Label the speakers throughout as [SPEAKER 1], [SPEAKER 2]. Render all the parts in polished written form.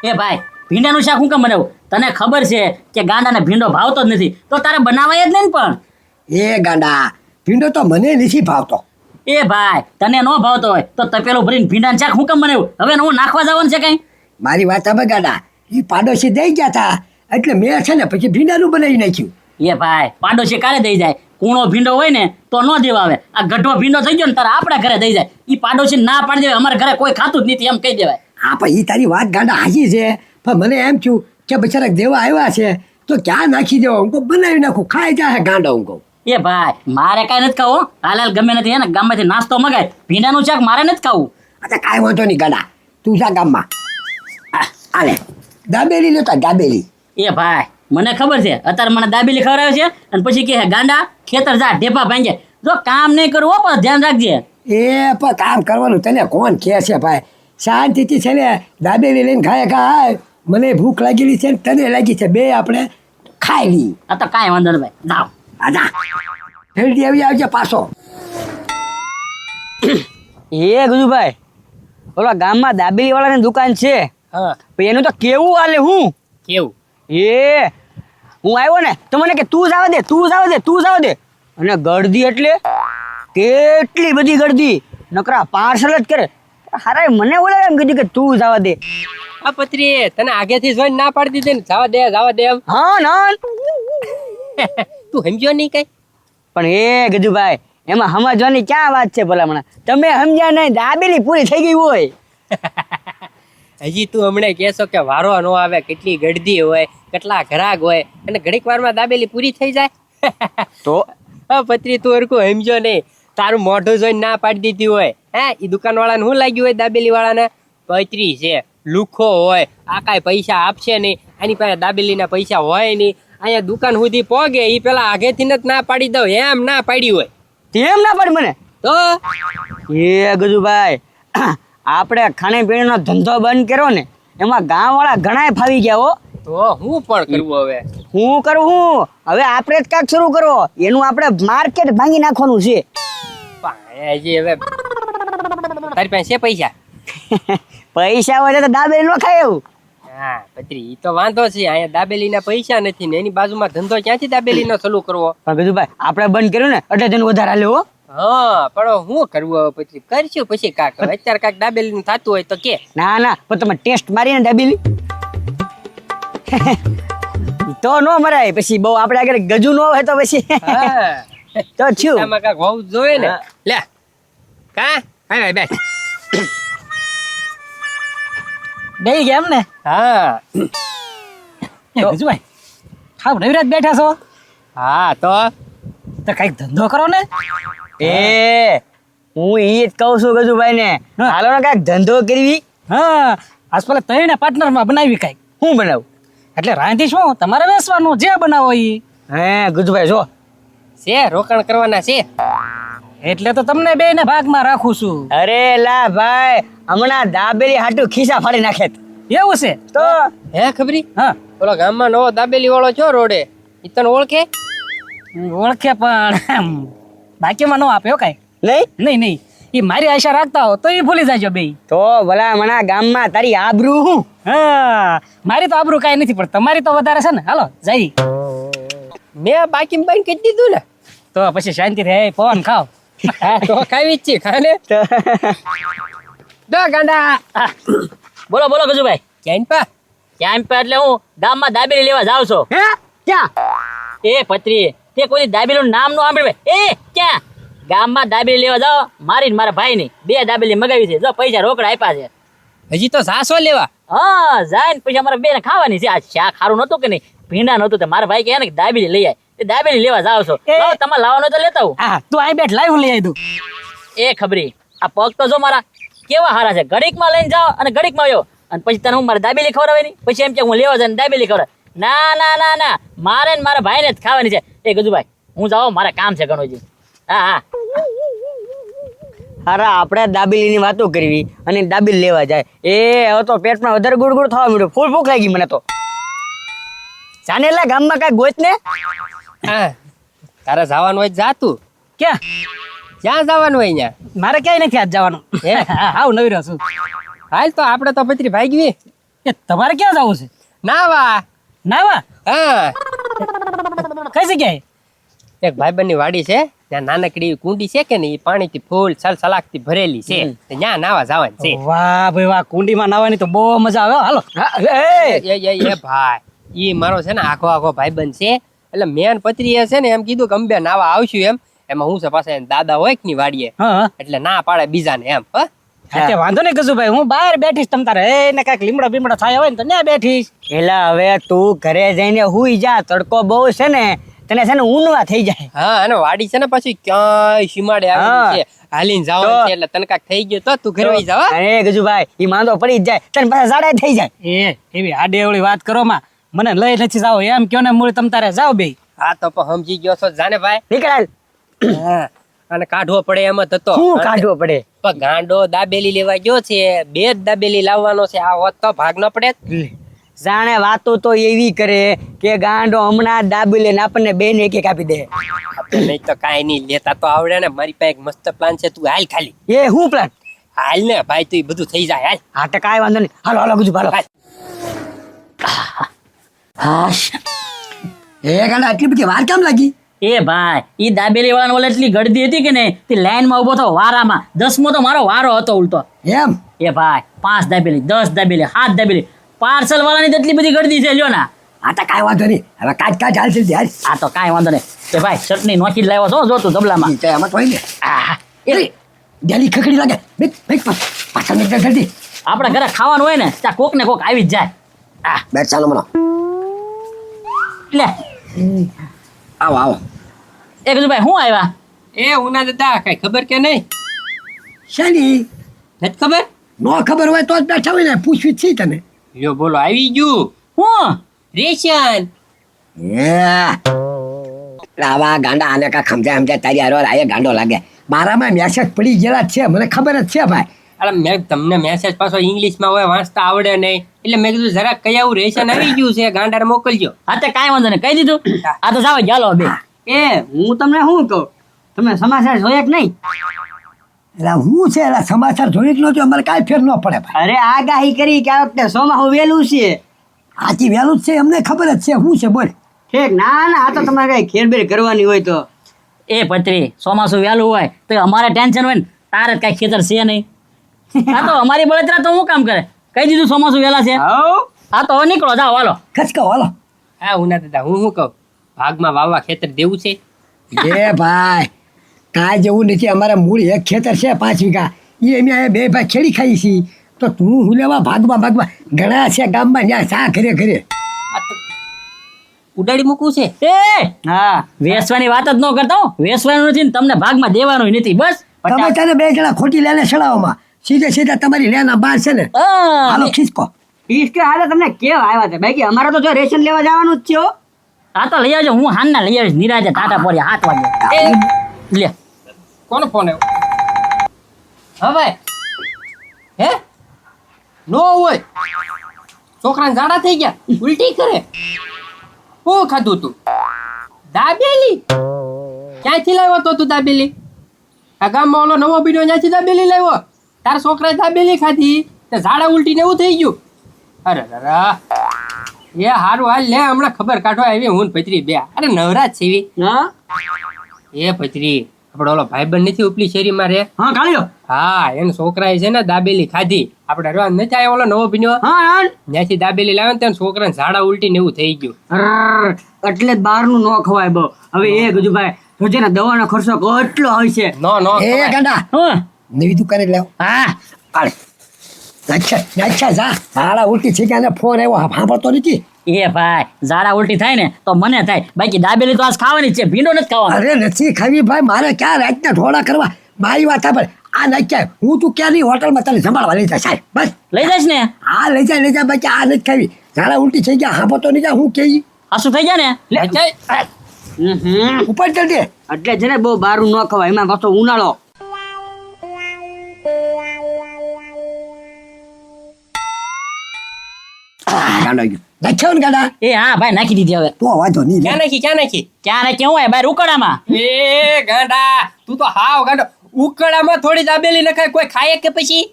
[SPEAKER 1] એ ભાઈ ભીંડાનું શાક હું કેમ બનાવું? તને ખબર છે કે ગાંડાને ભીંડો ભાવતો જ નથી, તો તારે બનાવાય જ નહીં ને. પણ
[SPEAKER 2] એ ગાંડા, ભીંડો તો મને નથી ભાવતો.
[SPEAKER 1] એ ભાઈ તને ન ભાવતો હોય તો તપેલું ભરીને ભીંડાનું શાક હું કેમ બનાવ્યું? હવે હું નાખવા જવાનું છે કઈ?
[SPEAKER 2] મારી વાત સાંભળ ગાંડા, એ પાડોશી દઈ ગયા હતા એટલે મેં છે ને પછી ભીંડાનું બનાવી નાખ્યું.
[SPEAKER 1] એ ભાઈ પાડોશી કારે દઈ જાય? કૂણો ભીંડો હોય ને તો ન દેવા આવે. આ ગઢો ભીંડો થઈ ગયો ને તારે આપણા ઘરે દઈ જાય. એ પાડોશી ના પાડી દેવાય, અમારા ઘરે કોઈ ખાતું જ નથી એમ કહી દેવાય.
[SPEAKER 2] હા પણ એ તારી વાત ગાંડા હાજી છે, પણ મને એમ થયું કે બચારા દેવા આવ્યા છે તો ક્યાં નાખી દેવા, હું કહું બનાવી નાખું, ખાઈ જાય ગાંડા. હું કહું
[SPEAKER 1] એ ભાઈ મારે કાંઈ નથી ખાવું. હાલ ગમે નથી હે ને ગામમાંથી નાસ્તો મગાય, ભીંડાનું શાક મારે નથી ખાવું.
[SPEAKER 2] અચ્છા કાંઈ વાંધો નહીં ગાંડા, તું જા ગામમાં. આલે દાબેલી લેતા દાબેલી.
[SPEAKER 1] એ ભાઈ મને ખબર છે અત્યારે મને દાબેલી ખવડાવે છે અને પછી કે ગાંડા ખેતર જા ઢેપા ભાંગે. જો કામ નહીં કરવું હો પણ ધ્યાન રાખજે.
[SPEAKER 2] એ પણ કામ કરવાનું તને કોણ કહે છે ભાઈ? શાંતિથી છે ને દાબેલી લઈને ખાય. મને ભૂખ લાગેલી છે ને તને લાગી છે, બે આપણે ખાઈ લઈ.
[SPEAKER 1] આ તો કાંઈ વાંધો નહીં ભાઈ, જાઓ.
[SPEAKER 2] આજા જલ્દી આવી આવજે પાછો.
[SPEAKER 3] એ ગુજુભાઈ, ઓલા ગામમાં દાબેલી વાળાની દુકાન છે,
[SPEAKER 1] હા
[SPEAKER 3] પણ એનું તો કેવું હાલે. હું
[SPEAKER 1] કેવું?
[SPEAKER 3] એ હું આવ્યો ને તો મને કે તું જવા દે, તું જવા દે, તું જવા દે. અને ગળદી એટલે કેટલી બધી ગળદી, નકરા પાર્સલ જ કરે. હારા મને બોલે એમ કીધું કે તું જવા દે.
[SPEAKER 4] આ પત્રી તને આગેથી જોઈને ના પાડી દીધી ને જવા દે એમ.
[SPEAKER 3] હા ના
[SPEAKER 4] તું સમજ્યો નહીં કઈ?
[SPEAKER 3] પણ એ ગજુભાઈ એમાં સમજવાની ક્યાં વાત છે ભલામણા? તમે સમજ્યા નહીં, દાબેલી પૂરી થઈ ગઈ હોય.
[SPEAKER 4] હજી તું હમણાં કહેશો કે વારો ન આવે, કેટલી ગળદી હોય, કેટલા ઘરાક હોય અને ઘડીક વારમાં દાબેલી પૂરી થઈ જાય.
[SPEAKER 3] તો
[SPEAKER 4] હા પત્રી તું હરખું સમજ્યો નહીં, તારું મોઢું જોઈને ના પાડી દીધી હોય. હે એ દુકાનવાળાને શું લાગ્યું હોય? દાબેલી વાળાને પત્રી છે, લુખો હોય, આ કાંઈ પૈસા આપશે નહીં, આની પાસે દાબેલીના પૈસા હોય નહીં, અહીંયા દુકાન સુધી પોગે એ પેલા આગેથી જ ના પાડી દઉં એમ ના પાડી હોય.
[SPEAKER 3] તેમ ના પાડી મને
[SPEAKER 4] તો
[SPEAKER 3] એ ગજુભાઈ, આપણે ખાણીપીણીનો ધંધો બંધ કર્યો ને એમાં ગામવાળા ઘણાય ફાવી ગયા હો.
[SPEAKER 4] તો હું પણ કરવું હવે?
[SPEAKER 3] હું કરું હવે આપણે જ કાંઈક શરૂ કરવો, એનું આપણે માર્કેટ ભાંગી નાખવાનું છે.
[SPEAKER 4] હજી હવે તારી પાસે છે પૈસા?
[SPEAKER 3] પૈસા હોય તો દાબેલી ન ખાય એવું.
[SPEAKER 4] હા પત્રી ઈ તો વાંધો છે, અહીંયા દાબેલીના પૈસા નથી ને એની બાજુમાં ધંધો ક્યાંથી દાબેલીનો ચાલુ કરવો?
[SPEAKER 3] પણ ગજુભાઈ આપણે બંધ કર્યું ને એટલે તેનું વધારે હાલે હો.
[SPEAKER 4] હા પણ હું કરવું હવે પત્રી? કરશું પછી કાક, અત્યારે કાક દાબેલીનું થતું હોય તો કે.
[SPEAKER 3] ના ના પણ તમે ટેસ્ટ મારીને દાબેલી તો ન મરાય, પછી બહુ આપણે આગળ ગજુ ન હોય તો પછી
[SPEAKER 4] હા
[SPEAKER 3] તો છું
[SPEAKER 4] આમાં કાક હોવું જોઈએ ને. લે કા હા બે.
[SPEAKER 1] બે ગયા એમ ને?
[SPEAKER 4] હા
[SPEAKER 1] ગજુભાઈ ખાવ નવરાત બેઠા છો
[SPEAKER 4] હા તો
[SPEAKER 1] કઈક ધંધો કરો ને.
[SPEAKER 3] એ હું ઈ જ કહું છું ગજુભાઈ ને, હાલો ને કાંઈક ધંધો કરવી.
[SPEAKER 1] હા આસપાસ ત્રણે પાર્ટનરમાં બનાવી કઈક.
[SPEAKER 3] હું બનાવું
[SPEAKER 1] એટલે રાંધી શું તમારે વેચવાનું, જે બનાવો એ.
[SPEAKER 3] હે ગજુભાઈ જો
[SPEAKER 4] છે રોકાણ કરવાના છે.
[SPEAKER 1] એટલે તો તમને બે ને ભાગમાં રાખું છું.
[SPEAKER 3] અરે લા ભાઈ, હમણાં દાબેલી હાટું ખિસ્સા ફાડી નાખે.
[SPEAKER 1] એવું છે
[SPEAKER 3] તો
[SPEAKER 4] હે ખબરી?
[SPEAKER 1] હા
[SPEAKER 4] ઓલો ગામમાં નવો દાબેલી વાળો છો રોડે, ઈ તને ઓળખે?
[SPEAKER 1] ઓળખે પણ બાકીમાં ન આપ્યો કઈ.
[SPEAKER 3] નહીં
[SPEAKER 1] નહીં એ મારી આશા રાખતા હો તો એ ભૂલી જાજો બે.
[SPEAKER 3] તો ભલા મણા ગામમાં તારી આબરૂ હું.
[SPEAKER 1] હા મારી તો આબરૂ કાંઈ નથી પણ તમારી તો વધારે છે ને. હાલો જઈ.
[SPEAKER 4] મેં બાકી બંધ કરી દીધું ને
[SPEAKER 1] તો પછી શાંતિ રહે, પવન ખાવ.
[SPEAKER 4] હા તો ખાવી જ છે, ખાને દો ગાંડા.
[SPEAKER 1] બોલો બોલો ગજુભાઈ.
[SPEAKER 4] ક્યાં પા
[SPEAKER 1] ક્યાં એટલે હું ગામમાં દાબેલી લેવા જાવ છો.
[SPEAKER 3] હે ક્યાં?
[SPEAKER 1] એ પત્રી તે કોઈ દાબેલીનું નામ નો સાંભળ્યું? એ ક્યાં ગામમાં દાબેલી લેવા જાઓ, મારી ને મારા ભાઈની બે દાબેલી મગાવી છે. જો પૈસા રોકડા આપ્યા છે.
[SPEAKER 4] હજી તો સાસો લેવા?
[SPEAKER 1] હા જાય ને પછી અમારે બે ને ખાવાની છે. આ શાક ખારું નતું કે નહીં, ભીંડા નતું, તો મારા ભાઈ કહે ને કે દાબેલી લઈ આય. એ દાબેલી લેવા જાવ છો, તમારે લાવવાનો તો લેતા આવું.
[SPEAKER 3] હા તું અહીં બેઠ, લાવ હું લઈ આવી દઉં.
[SPEAKER 1] એ ખબરી આ પગ તો જો મારા કેવા હારા છે, ઘડીકમાં લઈને જાઓ અને ઘડીકમાં આવ્યો અને પછી તને હું મારે દાબેલી ખવડાવવાની, પછી એમ કે હું લેવા જાય દાબેલી ખવડાવ. ના ના ના ના, મારે ને મારા ભાઈને જ ખાવાની છે. એ ગજુભાઈ હું જાઉં, મારે કામ છે ઘણું જી. હા હા
[SPEAKER 3] હારા આપણે દાબેલીની વાતો કરવી અને દાબેલી લેવા જાય. એ હવે તો પેટમાં વધારે ગુડગુડ થવા મળ્યું, ફૂલ ભૂખ લાગી મને તો. જાને લા ગામમાં કાંઈ ગોત ને.
[SPEAKER 4] હા તારે જવાનું હોય જાતું.
[SPEAKER 1] ક્યાં
[SPEAKER 4] ક્યાં જવાનું હોય અહીંયા?
[SPEAKER 1] મારે ક્યાંય નથી આજ જવાનું. હાવ નવી રહ્યો છું.
[SPEAKER 4] હાલ તો આપણે તો પત્રી ભાગવી.
[SPEAKER 5] કે તમારે ક્યાં જવું છે?
[SPEAKER 4] નાવા.
[SPEAKER 5] નાવા?
[SPEAKER 4] હા,
[SPEAKER 5] કઈ જગ્યાએ?
[SPEAKER 4] એક ભાઈબંધની વાડી છે, ત્યાં નાનકડી એવી કુંડી છે કે ને, એ પાણીથી ફૂલ સલસલાકથી ભરેલી છે, તો ત્યાં નાવા જવાનું છે.
[SPEAKER 5] વાહ ભાઈ વાહ, કુંડીમાં નાવાની તો બહુ મજા આવે હો. હાલો.
[SPEAKER 4] એ ભાઈ, ઈ મારો છે ને આખો ભાઈબંધ છે, એટલે મેન પત્રીએ છે ને એમ કીધું કે અંબે નાવા આવશું એમ. એમાં હું છે પાછા એના દાદા હોય કે ની વાડીએ,
[SPEAKER 5] હા
[SPEAKER 4] એટલે ના પાડે બીજાને એમ.
[SPEAKER 5] હા, તે વાંધો નહીં ગજુભાઈ, હું બહાર બેઠીશ તમ તારે એને કાંઈક લીમડા બીમડા થાય હોય ને તો ત્યાં બેઠીશ.
[SPEAKER 3] એલા હવે તું ઘરે જઈને હુઈ જા, તડકો બહુ છે ને, તને છે ને ઊનવા થઈ જાય.
[SPEAKER 4] હા, અને વાડી છે ને પછી ક્યાંય સીમાડે આવેલી છે, હાલીને જવાનું છે, એટલે તને કાંઈક થઈ ગયું તો તું ઘરે વહી જાવ.
[SPEAKER 3] અરે ગજુભાઈ, ઈ માંદો પડી જ જાય, તને પાછા ઝાડા થઈ જાય.
[SPEAKER 5] એવી આડેવળી વાત કરો માં, મને લઈ નથી જાવ એમ કયો ને મૂળ તમ તારે જાવ બે.
[SPEAKER 4] હા તો પણ સમજી ગયો છો જાને ભાઈ.
[SPEAKER 3] નીકળાલ.
[SPEAKER 4] હા, અને કાઢવો પડે એમ જ હતો.
[SPEAKER 3] શું કાઢવો પડે?
[SPEAKER 4] પણ ગાંડો દાબેલી લેવા ગયો છે, 2 જ દાબેલી લાવવાનો છે, આ હોત તો ભાગ ન પડે.
[SPEAKER 3] જાણે વાતો તો એવી કરે કે ગાંડો હમણાં દાબી લઈને આપણને બેન એક એક આપી દે.
[SPEAKER 4] નહીં તો કાંઈ નહીં, લેતા તો આવડે ને. મારી પાસે એક મસ્ત પ્લાન છે, તું હાલ ખાલી.
[SPEAKER 3] એ હું પ્લાન?
[SPEAKER 4] હાલ ને ભાઈ, તું બધું થઈ જાય. હાલ.
[SPEAKER 3] હા તો કાંઈ વાંધો નહીં, હાલો હાલો ગુજુ હાલો.
[SPEAKER 2] એ ગાંડા આટલી બધી વાર કેમ લાગી?
[SPEAKER 1] એ ભાઈ, ઈ દાબેલી વાળાને ઓલે એટલી ગળદી હતી કે ને, તે લાઈનમાં ઉભો થયો વારામાં. 10મો તો મારો વારો હતો ઉલટો.
[SPEAKER 2] એમ?
[SPEAKER 1] એ ભાઈ, 5 દાબેલી, 10 દાબેલી, 7 દાબેલી, પાર્સલ વાળાની તો એટલી બધી ગળદી છે, લ્યો ના.
[SPEAKER 2] આ તો કાંઈ વાંધો નહીં, હવે કાચ હાલશે હાલ.
[SPEAKER 1] આ તો કાંઈ વાંધો નહીં. એ ભાઈ, ચટણી નોખી જ લાવ્યો છો, જો તું ડબલામાં.
[SPEAKER 2] ઈ તો એમાં તો હોય ને.
[SPEAKER 1] આહ,
[SPEAKER 2] એ ડેલી ખખડી લાગે. બેક પાછા નીકળ જલ્દી.
[SPEAKER 1] આપણે ઘરે ખાવાનું હોય ને, ત્યાં કોક ને કોક આવી જ જાય. આ
[SPEAKER 2] બેઠ ચાલો મને.
[SPEAKER 1] લે,
[SPEAKER 2] આવો આવો.
[SPEAKER 1] એ કીધું ભાઈ, હું આવ્યા?
[SPEAKER 4] એ ઉના દાદા, કઈ ખબર કે નહીં?
[SPEAKER 2] શેની?
[SPEAKER 4] નથી ખબર?
[SPEAKER 2] નો ખબર હોય તો જ બેઠા હોય ને, પૂછવી જ છે તને.
[SPEAKER 4] લ્યો બોલો, આવી ગયું
[SPEAKER 1] હું?
[SPEAKER 4] રેશન.
[SPEAKER 2] આવા ગાંડા આને કા સમજાય તારી હારો આ ગાંડો લાગે. મારામાં મેસેજ પડી ગયેલા જ છે, મને ખબર જ છે ભાઈ.
[SPEAKER 4] અરે મેં તમને મેસેજ પાછો ઇંગ્લિશમાં હોય, વાંચતા આવડે નહીં, એટલે મેં કીધું જરાક કઈ આવું રેશન આવી ગયું છે, ગાંડાને મોકલજો.
[SPEAKER 1] હા તે કાંઈ વાંધો નહીં, કહી દીધું. આ તો જાવ ચાલો બે.
[SPEAKER 3] એ હું તમને શું કહું, તમે સમાચાર જોયા કે નહીં?
[SPEAKER 2] એટલે હું છે એલા સમાચાર જોઈ જ નહોતું, અમારે કાંઈ ફેર ન પડે ભાઈ.
[SPEAKER 3] અરે આગાહી કરી કે આ વખતે સોમાહુ વહેલું છે.
[SPEAKER 2] આથી વહેલું જ છે, અમને ખબર જ છે. શું છે બોલ.
[SPEAKER 3] ઠીક, ના ના, આ તો તમારે કઈ ખેરબેર કરવાની હોય તો.
[SPEAKER 1] એ પત્રી, ચોમાસું વહેલું હોય તો અમારે ટેન્શન હોય ને, તારે જ કાંઈ ખેતર છે નહીં. આ તો અમારી બળતરા તો હું કામ કરે? કહી દીધું ચોમાસું વહેલા છે. હા તો હવે નીકળો, જાઓ હાલો.
[SPEAKER 2] ખચકો હાલો.
[SPEAKER 4] હા ઉના દાદા, હું શું કહું, ભાગમાં વાવવા ખેતર દેવું છે.
[SPEAKER 2] એ ભાઈ કાંઈ જેવું નથી, અમારા મૂળ એક ખેતર છે 5 વીઘા, એ અમે આ 2 ભાઈ ખેડી ખાઈ છીએ. તો તું હું લેવા ભાગમાં ઘણા છે ગામમાં, ત્યાં શા ઘરે
[SPEAKER 4] આ તો ઉડાડી મૂકવું છે.
[SPEAKER 1] એ હા, વેસવાની વાત જ ન કરતા હો. વેસવાનું નથી ને તમને ભાગમાં દેવાનું નથી, બસ.
[SPEAKER 2] તમે તને 2 જણા ખોટી લેને ચડાવવામાં, સીધે તમારી લેના બાર છે ને. હાલો ખીચકો.
[SPEAKER 3] ઈસ કે હાલે તમને કેવા આવ્યા છે? બાકી અમારે તો જો રેશન લેવા જવાનું જ છે હો.
[SPEAKER 1] આ તો લઈ આવજો, હું હાનના લઈ આવીશ નિરાજે ટાટા પોરી 7 વાગે. એ લે,
[SPEAKER 4] કોનો ફોન આવ્યો? હા ભાઈ, હે નો હોય, છોકરાને ઝાડા થઈ ગયા, ઉલટી કરે. શું ખાધું તું? દાબેલી? ક્યાંથી લાવ્યો તો તું દાબેલી? આ ગામમાં ઓલો નવો બીડો ત્યાંથી દાબેલી લાવ્યો? તારા છોકરાએ દાબેલી ખાધી તે ઝાડા ઉલટીને એવું થઈ ગયું? અરે એ હારું હાલ લે, હમણાં ખબર કાઢવા આવી હું ને પત્રી બે. અરે નવરાજ છે
[SPEAKER 3] હા
[SPEAKER 4] એ પત્રી, આપણે ઓલો ભાઈબંધ નથી ઉપલી શેરીમાં રે?
[SPEAKER 3] હા કાઢ્યો.
[SPEAKER 4] હા, એને છોકરાએ છે ને દાબેલી ખાધી. આપણે રવા નથી આવ્યો ઓલો નવો બીનો,
[SPEAKER 3] હા
[SPEAKER 4] ત્યાંથી દાબેલી લાવ્યો ને ત્યાં છોકરાને ઝાડા ઉલટી ને એવું થઈ ગયું.
[SPEAKER 3] એટલે જ બહારનું ન ખવાય બહુ. હવે એ ગજુભાઈ જોજે ને, દવાનો ખર્ચો કેટલો હોય છે.
[SPEAKER 4] નો
[SPEAKER 2] એ ગાંડા
[SPEAKER 1] હું?
[SPEAKER 2] નવી દુકાને જ લાવ.
[SPEAKER 1] હા
[SPEAKER 2] હાલે. અચ્છા જા. હાડા ઉલટી છે કે ફોન આવ્યો, સાંભળતો નથી.
[SPEAKER 1] એ ભાઈ, ઝાડા ઉલટી થાય ને તો મને થાય, બાકી દાબેલી તો આજ ખાવાની જ છે, ભીંડો નથી ખાવાનો.
[SPEAKER 2] અરે નથી ખાવી ભાઈ, મારે ક્યાં રાતના ઢોળા કરવા. મારી વાત સાંભળ, આ નથી ક્યાંય, હું તું ક્યાંની હોટલમાં તને સંભાળવા લઈ જાય સાહેબ, બસ.
[SPEAKER 1] લઈ જઈશ ને?
[SPEAKER 2] આ લઈ જાય બાકી આ નથી ખાવી. ઝાડા ઉલટી થઈ ગયા, સાંભળતો નહીં, હું કે
[SPEAKER 1] આસુ થઈ જાય ને?
[SPEAKER 2] ઉપર જલ્દી.
[SPEAKER 3] એટલે છે ને બહુ બહારનું ન ખવાય, એમાં પાછો ઉનાળો.
[SPEAKER 2] નાખ્યો ને ગાડા?
[SPEAKER 1] એ હા ભાઈ, નાખી દીધી હવે.
[SPEAKER 2] તો વાંધો નહીં.
[SPEAKER 4] ક્યાં નાખી?
[SPEAKER 1] ક્યાં નાખી? હું હોય બાર ઉકળામાં.
[SPEAKER 4] એ ગાંડા, તું તો હાવ ગાંડો. ઉકળામાં થોડી દાબેલી નખાય, કોઈ ખાય કે પછી?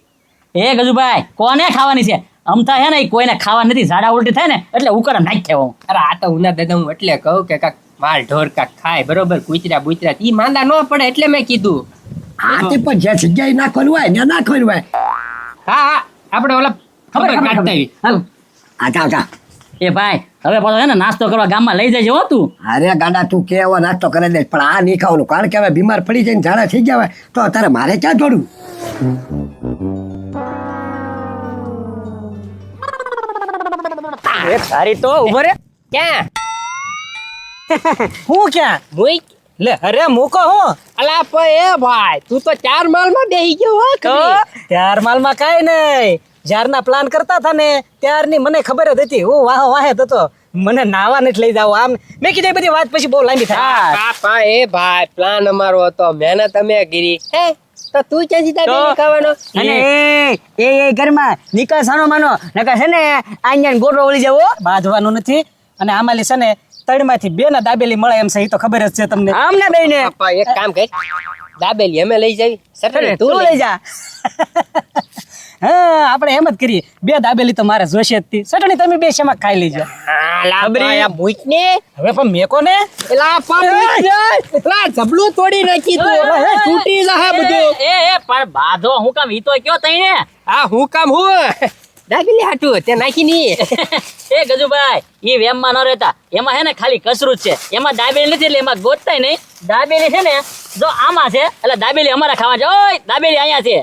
[SPEAKER 1] એ ગજુભાઈ, કોને ખાવાની છે? અમથા હે ને ઈ કોઈને ખાવા નથી ઝાડા ઉલટી થાય ને એટલે ઉકળા નાખ્યા હું.
[SPEAKER 4] અરે આ તો ઉના દાદા હું એટલે કહું કે કાક માલ ઢોર કાક ખાય બરોબર કૂતરા બુતરા ઈ માંદા ન પડે એટલે મેં કીધું.
[SPEAKER 2] હા તે પણ જે જગ્યાએ નાખવાનું હોય ત્યાં નાખવાનું હોય.
[SPEAKER 4] હા હા આપણે ઓલા ખબર કાઢતા આવી.
[SPEAKER 1] હાલ.
[SPEAKER 2] આજા આજા.
[SPEAKER 1] એ ભાઈ હવે પાછો હે ને નાસ્તો કરવા ગામમાં લઈ જજો હો તું.
[SPEAKER 2] અરે ગાડા તું કે એવો નાસ્તો કરી દે પણ આ નહીં ખાવાનું કારણ કે હવે બીમાર પડી જાય ને ઝાડા થઈ ગયા હોય તો તારે મારે ક્યાં જોડું.
[SPEAKER 3] એ તારી તો ઉભો રે.
[SPEAKER 4] ક્યાં
[SPEAKER 5] હું ક્યાં
[SPEAKER 4] મુઈ
[SPEAKER 5] લે અરે મૂકો હું
[SPEAKER 4] અલા પણ એ ભાઈ તું તો 4 માળમાં બેહી ગયો હો
[SPEAKER 5] તો
[SPEAKER 4] કદી.
[SPEAKER 5] ત્યાર માલમાં કાંઈ નહીં જ્યારના પ્લાન કરતા હતા ને ત્યારની મને ખબર જ હતી હું વાહે જ હતો મને નાવા નથી લઈ જાવ આમ મેં કીધું એ બધી વાત પછી બહુ લાંબી થાય
[SPEAKER 4] બાપા એ ભાઈ પ્લાન અમારો હતો મહેનત અમે કરી હે તો તું ક્યાંથી દાબેલી ખાવાનો
[SPEAKER 3] અને એ ઘરમાં નિકાસાનો માનો નકા છે ને આંજન ગોટો ઓળી જવો
[SPEAKER 5] બાંધવાનું નથી અને આમાલી છે ને તળમાંથી બે ના દાબેલી મળે એમ છે એ તો ખબર જ છે તમને
[SPEAKER 3] આમ ના બેને
[SPEAKER 4] બાપા એક કામ કર દાબેલી અમે લઈ જવી સટલે
[SPEAKER 3] તું લઈ જા
[SPEAKER 5] હા આપણે એમ જ કરીએ બે દાબેલી તો મારે જોશે જ તી ચટણી તમે બે શેમાં ખાઈ લેજો
[SPEAKER 4] મૂકને
[SPEAKER 5] હવે પણ મેકો ને
[SPEAKER 4] એલા પેલા જબલું તોડી નાખી તું તૂટી જશે બધું
[SPEAKER 1] એ પણ બાધો હું કામ ઈ તો કયો તઈને.
[SPEAKER 4] આ હું કામ હું દાબેલી હાટું તે નાખી ની
[SPEAKER 1] એ ગજુભાઈ ઈ વેમમાં ન રહેતા એમાં હે ને ખાલી કસરું જ છે એમાં દાબેલી નથી એટલે એમાં ગોતતાય નહીં દાબેલી છે ને જો આમાં છે એટલે દાબેલી અમારે ખાવા છે ઓય દાબેલી અહીંયા છે